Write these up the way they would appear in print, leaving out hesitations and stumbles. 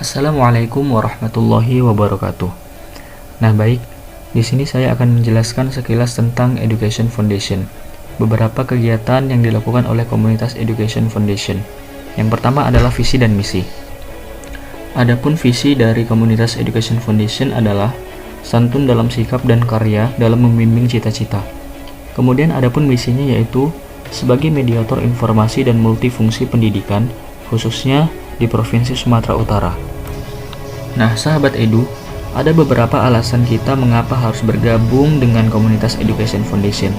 Assalamualaikum warahmatullahi wabarakatuh. Nah, baik. Di sini saya akan menjelaskan sekilas tentang Education Foundation. Beberapa kegiatan yang dilakukan oleh komunitas Education Foundation. Yang pertama adalah visi dan misi. Adapun visi dari komunitas Education Foundation adalah santun dalam sikap dan karya dalam membimbing cita-cita. Kemudian adapun misinya yaitu sebagai mediator informasi dan multifungsi pendidikan, khususnya di Provinsi Sumatera Utara. Nah, sahabat Edu, ada beberapa alasan kita mengapa harus bergabung dengan komunitas Education Foundation.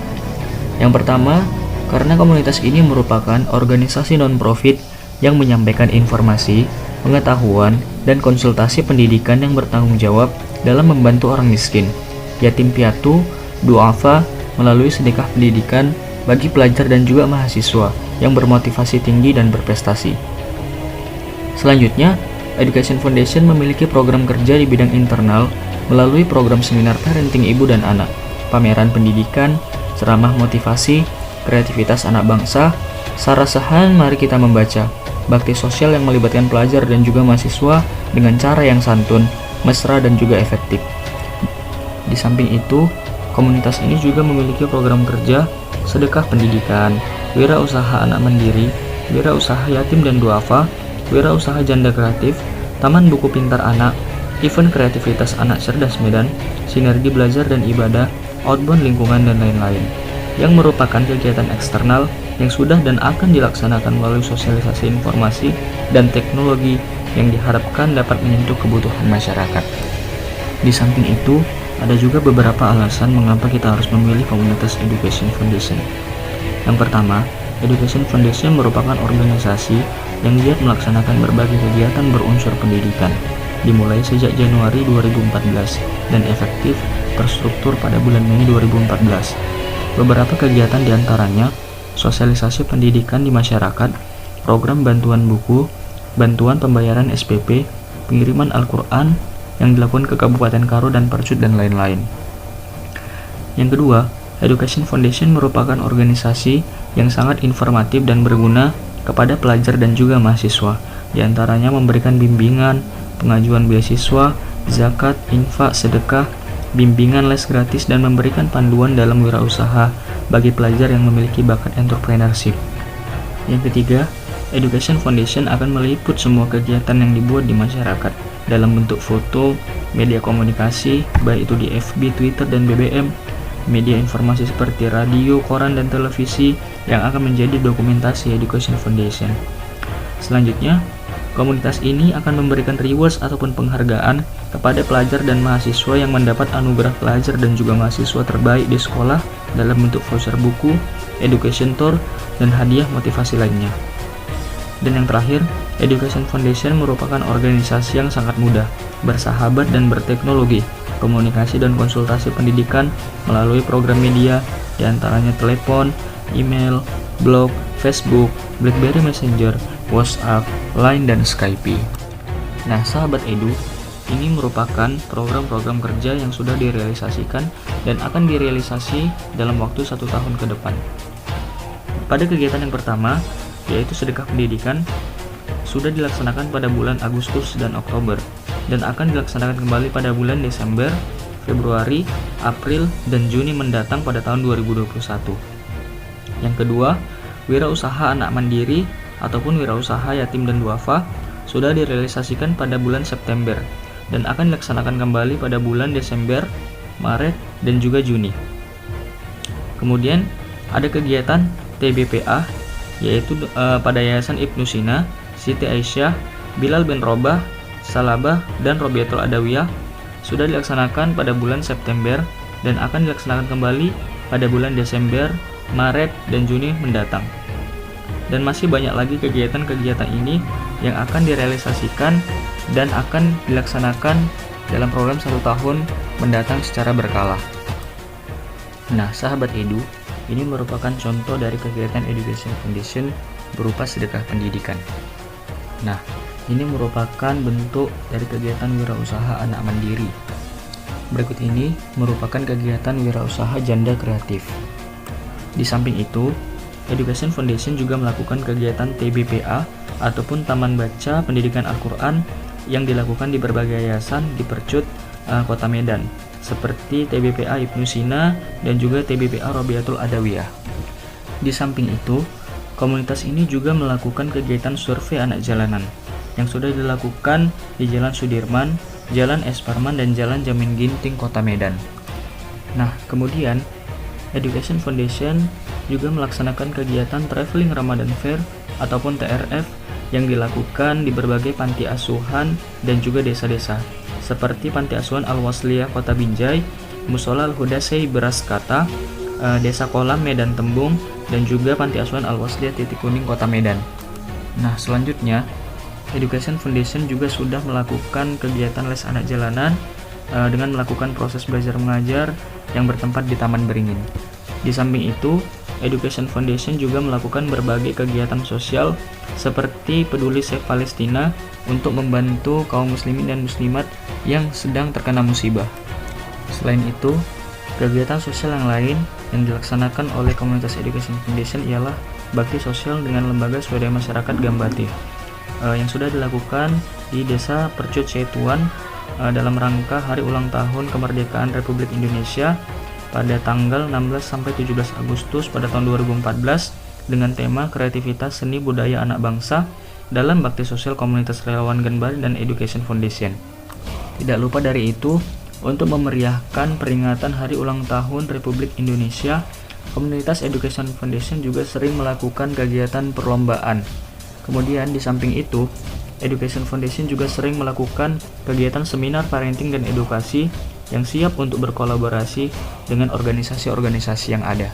Yang pertama, karena komunitas ini merupakan organisasi non-profit yang menyampaikan informasi, pengetahuan, dan konsultasi pendidikan yang bertanggung jawab dalam membantu orang miskin, yatim piatu, duafa, melalui sedekah pendidikan bagi pelajar dan juga mahasiswa yang bermotivasi tinggi dan berprestasi. Selanjutnya, Education Foundation memiliki program kerja di bidang internal melalui program seminar parenting ibu dan anak, pameran pendidikan, ceramah motivasi, kreativitas anak bangsa, sarasahan mari kita membaca, bakti sosial yang melibatkan pelajar dan juga mahasiswa dengan cara yang santun, mesra dan juga efektif. Di samping itu, komunitas ini juga memiliki program kerja sedekah pendidikan, wirausaha anak mandiri, wirausaha yatim dan duafa, wirausaha janda kreatif, taman buku pintar anak, event kreativitas anak cerdas Medan, sinergi belajar dan ibadah, outbound lingkungan dan lain-lain, yang merupakan kegiatan eksternal yang sudah dan akan dilaksanakan melalui sosialisasi informasi dan teknologi yang diharapkan dapat menyentuh kebutuhan masyarakat. Di samping itu, ada juga beberapa alasan mengapa kita harus memilih komunitas Education Foundation. Yang pertama, Education Foundation merupakan organisasi yang giat melaksanakan berbagai kegiatan berunsur pendidikan, dimulai sejak Januari 2014 dan efektif terstruktur pada bulan Mei 2014. Beberapa kegiatan diantaranya sosialisasi pendidikan di masyarakat, program bantuan buku, bantuan pembayaran SPP, pengiriman Al-Quran yang dilakukan ke Kabupaten Karo dan Percut dan lain-lain. Yang kedua, Education Foundation merupakan organisasi yang sangat informatif dan berguna kepada pelajar dan juga mahasiswa, diantaranya memberikan bimbingan, pengajuan beasiswa, zakat, infak, sedekah, bimbingan les gratis, dan memberikan panduan dalam wirausaha bagi pelajar yang memiliki bakat entrepreneurship. Yang ketiga, Education Foundation akan meliput semua kegiatan yang dibuat di masyarakat dalam bentuk foto, media komunikasi, baik itu di FB, Twitter, dan BBM, media informasi seperti radio, koran, dan televisi yang akan menjadi dokumentasi Education Foundation. Selanjutnya, komunitas ini akan memberikan rewards ataupun penghargaan kepada pelajar dan mahasiswa yang mendapat anugerah pelajar dan juga mahasiswa terbaik di sekolah dalam bentuk voucher buku, education tour, dan hadiah motivasi lainnya. Dan yang terakhir, Education Foundation merupakan organisasi yang sangat mudah, bersahabat, dan berteknologi, komunikasi dan konsultasi pendidikan melalui program media, diantaranya telepon, email, blog, Facebook, BlackBerry Messenger, WhatsApp, Line, dan Skype. Nah, sahabat Edu, ini merupakan program-program kerja yang sudah direalisasikan dan akan direalisasi dalam waktu 1 tahun ke depan. Pada kegiatan yang pertama, yaitu sedekah pendidikan, sudah dilaksanakan pada bulan Agustus dan Oktober, dan akan dilaksanakan kembali pada bulan Desember, Februari, April, dan Juni mendatang pada tahun 2021. Yang kedua, wirausaha anak mandiri ataupun wirausaha yatim dan duafa sudah direalisasikan pada bulan September dan akan dilaksanakan kembali pada bulan Desember, Maret, dan juga Juni. Kemudian ada kegiatan TBPA, yaitu pada Yayasan Ibnu Sina, Siti Aisyah, Bilal bin Robah, Salabah, dan Robiatul Adawiyah sudah dilaksanakan pada bulan September dan akan dilaksanakan kembali pada bulan Desember, Maret, dan Juni mendatang. Dan masih banyak lagi kegiatan-kegiatan ini yang akan direalisasikan dan akan dilaksanakan dalam program 1 tahun mendatang secara berkala. Nah, sahabat Edu, ini merupakan contoh dari kegiatan Education Foundation berupa sedekah pendidikan. Nah, ini merupakan bentuk dari kegiatan wirausaha anak mandiri. Berikut ini merupakan kegiatan wirausaha janda kreatif. Di samping itu, Education Foundation juga melakukan kegiatan TBPA ataupun Taman Baca Pendidikan Al-Quran yang dilakukan di berbagai yayasan di Percut Kota Medan, seperti TBPA Ibnu Sina dan juga TBPA Robiatul Adawiyah. Di samping itu, komunitas ini juga melakukan kegiatan survei anak jalanan yang sudah dilakukan di Jalan Sudirman, Jalan Es Parman, dan Jalan Jamin Ginting, Kota Medan. Nah, kemudian Education Foundation juga melaksanakan kegiatan Traveling Ramadan Fair ataupun TRF yang dilakukan di berbagai panti asuhan dan juga desa-desa, seperti Panti Asuhan Al-Wasliyah Kota Binjai, Musola Al-Hudasei Beras Kata, Desa Kolam Medan Tembung, dan juga Panti Asuhan Al-Wasliyah Titik Kuning Kota Medan. Nah, selanjutnya Education Foundation juga sudah melakukan kegiatan les anak jalanan dengan melakukan proses belajar mengajar yang bertempat di Taman Beringin. Di samping itu, Education Foundation juga melakukan berbagai kegiatan sosial seperti Peduli Save Palestina untuk membantu kaum muslimin dan muslimat yang sedang terkena musibah. Selain itu, kegiatan sosial yang lain yang dilaksanakan oleh komunitas Education Foundation ialah bakti sosial dengan lembaga swadaya masyarakat Gambati yang sudah dilakukan di Desa Percut Setuan dalam rangka hari ulang tahun kemerdekaan Republik Indonesia pada tanggal 16-17 Agustus pada tahun 2014 dengan tema kreativitas seni budaya anak bangsa dalam bakti sosial komunitas relawan Gambari dan Education Foundation. Tidak lupa dari itu, untuk memeriahkan peringatan hari ulang tahun Republik Indonesia, komunitas Education Foundation juga sering melakukan kegiatan perlombaan. Kemudian di samping itu, Education Foundation juga sering melakukan kegiatan seminar parenting dan edukasi yang siap untuk berkolaborasi dengan organisasi-organisasi yang ada.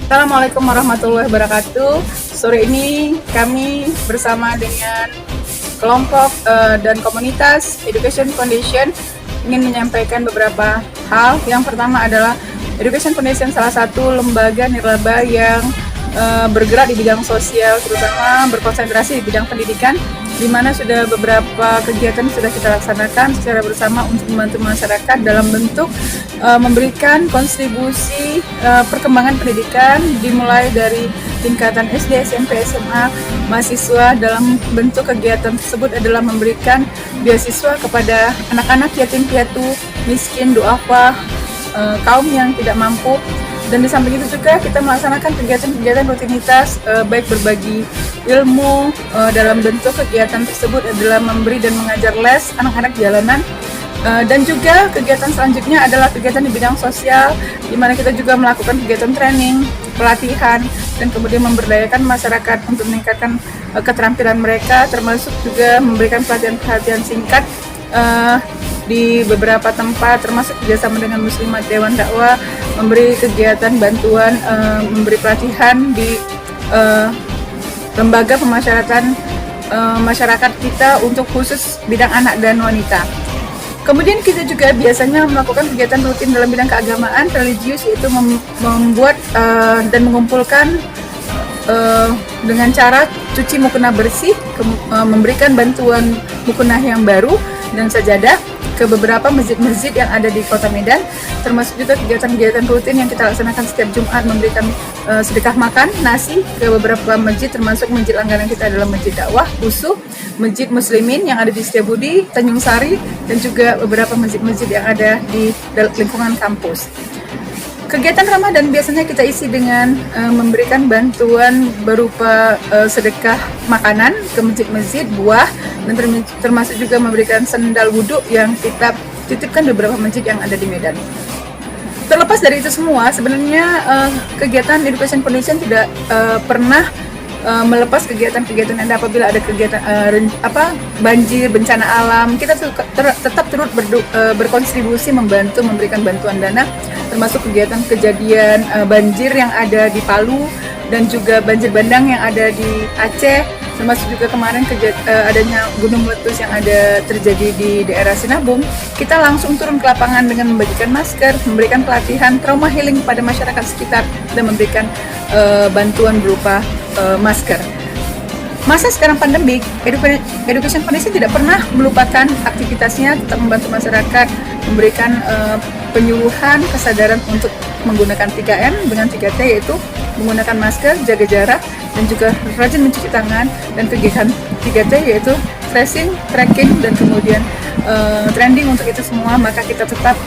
Assalamualaikum warahmatullahi wabarakatuh. Sore ini kami bersama dengan kelompok dan komunitas Education Foundation ingin menyampaikan beberapa hal. Yang pertama adalah Education Foundation salah satu lembaga nirlaba yang bergerak di bidang sosial, terutama berkonsentrasi di bidang pendidikan, di mana sudah beberapa kegiatan sudah kita laksanakan secara bersama untuk membantu masyarakat dalam bentuk memberikan kontribusi perkembangan pendidikan dimulai dari tingkatan SD, SMP, SMA, mahasiswa. Dalam bentuk kegiatan tersebut adalah memberikan beasiswa kepada anak-anak yatim piatu, miskin, duafa, kaum yang tidak mampu. Dan di samping itu juga kita melaksanakan kegiatan-kegiatan rutinitas baik berbagi ilmu dalam bentuk kegiatan tersebut adalah memberi dan mengajar les anak-anak jalanan, dan juga kegiatan selanjutnya adalah kegiatan di bidang sosial di mana kita juga melakukan kegiatan training, pelatihan, dan kemudian memberdayakan masyarakat untuk meningkatkan keterampilan mereka, termasuk juga memberikan pelatihan-pelatihan singkat di beberapa tempat, termasuk kerjasama dengan Muslimat Dewan Dakwah, memberi kegiatan bantuan, memberi pelatihan di lembaga pemasyarakatan masyarakat kita untuk khusus bidang anak dan wanita. Kemudian kita juga biasanya melakukan kegiatan rutin dalam bidang keagamaan religius, yaitu membuat dan mengumpulkan dengan cara cuci mukena bersih, memberikan bantuan mukena yang baru dan sajadah ke beberapa masjid-masjid yang ada di Kota Medan, termasuk juga kegiatan-kegiatan rutin yang kita laksanakan setiap Jumat, memberikan sedekah makan nasi ke beberapa masjid, termasuk masjid langganan kita adalah Masjid Dakwah, Usuh, Masjid Muslimin yang ada di Setiabudi, Tanjung Sari, dan juga beberapa masjid-masjid yang ada di lingkungan kampus. Kegiatan Ramadan biasanya kita isi dengan memberikan bantuan berupa sedekah makanan ke masjid-masjid, buah, dan termasuk juga memberikan sendal wudhu yang kita titipkan di beberapa masjid yang ada di Medan. Terlepas dari itu semua, sebenarnya kegiatan Education Foundation tidak pernah melepas kegiatan-kegiatan Anda. Apabila ada kegiatan banjir, bencana alam, kita tetap turut berkontribusi membantu memberikan bantuan dana, termasuk kegiatan kejadian banjir yang ada di Palu dan juga banjir bandang yang ada di Aceh, termasuk juga kemarin adanya gunung meletus yang ada terjadi di daerah Sinabung. Kita langsung turun ke lapangan dengan membagikan masker, memberikan pelatihan trauma healing pada masyarakat sekitar, dan memberikan bantuan berupa masker. masa sekarang pandemik, Education Foundation tidak pernah melupakan aktivitasnya, tetap membantu masyarakat, memberikan penyuluhan, kesadaran untuk menggunakan 3M dengan 3T, yaitu menggunakan masker, jaga jarak, dan juga rajin mencuci tangan, dan kegiatan 3T yaitu tracing, tracking, dan kemudian trending. Untuk itu semua maka kita tetap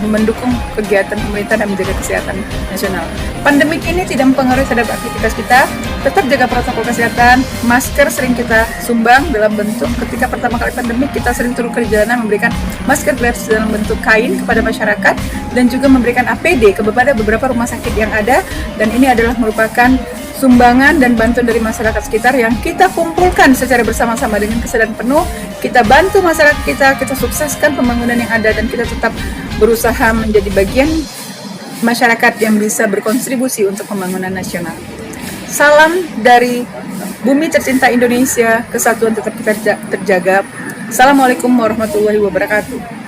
mendukung kegiatan pemerintah dan menjaga kesehatan nasional. Pandemik ini tidak mempengaruhi terhadap aktivitas kita, tetap jaga protokol kesehatan, masker sering kita sumbang dalam bentuk, ketika pertama kali pandemik kita sering turun ke jalanan memberikan masker gloves dalam bentuk kain kepada masyarakat, dan juga memberikan APD kepada beberapa rumah sakit yang ada, dan ini adalah merupakan sumbangan dan bantuan dari masyarakat sekitar yang kita kumpulkan secara bersama-sama dengan kesadaran penuh. Kita bantu masyarakat kita sukseskan pembangunan yang ada, dan kita tetap berusaha menjadi bagian masyarakat yang bisa berkontribusi untuk pembangunan nasional. Salam dari bumi tercinta Indonesia, kesatuan tetap kita terjaga. Assalamualaikum warahmatullahi wabarakatuh.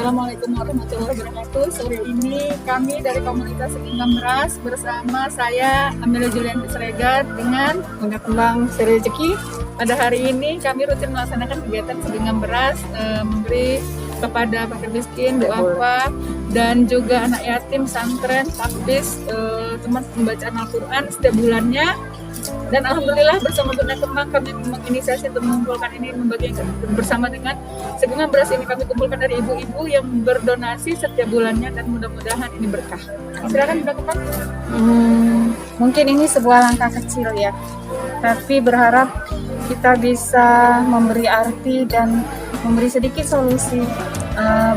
Assalamualaikum warahmatullahi wabarakatuh. Sore ini kami dari komunitas Segenggam Beras bersama saya Amelia Julianti Siregar dengan Bunda Kembang Sri Rezeki. Pada hari ini kami rutin melaksanakan kegiatan Segenggam Beras, memberi kepada fakir miskin, duafa, dan juga anak yatim, santren, takbis, teman pembacaan Al-Quran setiap bulannya. Dan alhamdulillah bersama Bunda Kembang kami menginisiasi untuk mengumpulkan ini, membagikan bersama dengan Segenggam Beras ini kami kumpulkan dari ibu-ibu yang berdonasi setiap bulannya, dan mudah-mudahan ini berkah. Silakan Bunda Kembang. Mungkin ini sebuah langkah kecil ya, tapi berharap kita bisa memberi arti dan memberi sedikit solusi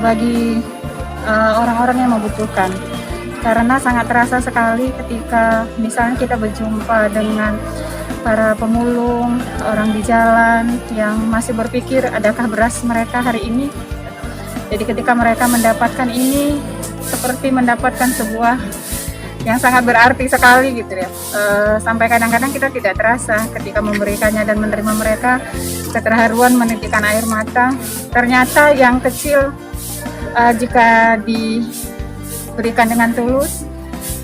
bagi orang-orang yang membutuhkan. Karena sangat terasa sekali ketika misalnya kita berjumpa dengan para pemulung, orang di jalan yang masih berpikir adakah beras mereka hari ini. Jadi ketika mereka mendapatkan ini seperti mendapatkan sebuah yang sangat berarti sekali gitu ya. Sampai kadang-kadang kita tidak terasa ketika memberikannya dan menerima mereka, keterharuan menitikkan air mata. Ternyata yang kecil jika diberikan dengan tulus,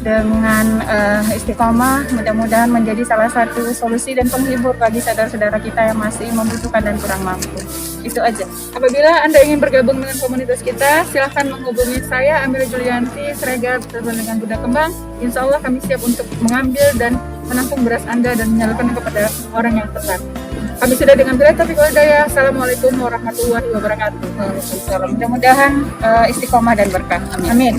dengan istiqomah, mudah-mudahan menjadi salah satu solusi dan penghibur bagi saudara-saudara kita yang masih membutuhkan dan kurang mampu. Itu aja. Apabila Anda ingin bergabung dengan komunitas kita, silahkan menghubungi saya, Amelia Julianti Siregar, bersama dengan Bunda Kembang. Insya Allah kami siap untuk mengambil dan menampung beras Anda dan menyalurkan kepada orang yang tepat. Kami sudah dengan bila taufiq wal hidayah. Assalamualaikum warahmatullahi wabarakatuh. Mudah-mudahan istiqomah dan berkah. Amin.